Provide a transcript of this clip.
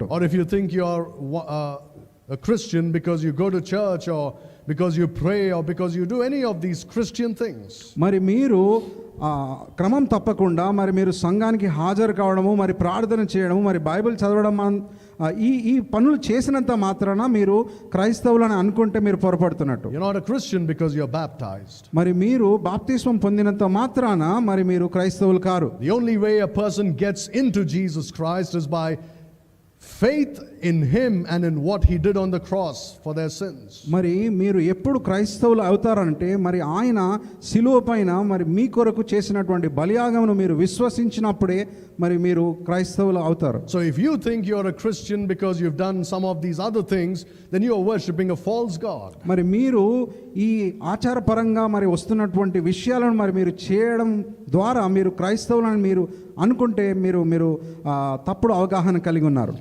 అనుకుంటున్నట్టు. Or if you think you are a Christian because you go to church or because you pray or because you do any of these Christian things. మరి మీరు క్రమం తప్పకుండా మరి మీరు సంఘానికి హాజరు కావడము, మరి ప్రార్థన చేయడము, మరి బైబిల్ చదవడం, ఈ పనులు చేసినంత మాత్రాన మీరు క్రైస్తవులని అనుకుంటే మీరు పొరపడుతున్నట్టు. You're not a Christian because you're baptized. మరి మీరు బాప్తిస్మం పొందినంత మాత్రాన మరి మీరు క్రైస్తవులు car. The only way a person gets into Jesus Christ is by faith in him and in what he did on the cross for their sins. మరి మీరు ఎప్పుడు క్రైస్తవులు అవుతారంటే మరి ఆయన శిలువ పైన మరి మీ కొరకు చేసినటువంటి బలియాగమును మీరు విశ్వసించినప్పుడే మరి మీరు క్రైస్తవులు అవుతారు. So if you think you're a Christian because you've done some of these other things, then you are worshiping a false god. మరి మీరు ఈ ఆచారపరంగా మరి వస్తున్నటువంటి విషయాలను మరి మీరు చేయడం ద్వారా మీరు క్రైస్తవులని మీరు అనుకుంటే మీరు తప్పుడు అవగాహన కలిగి ఉన్నారు.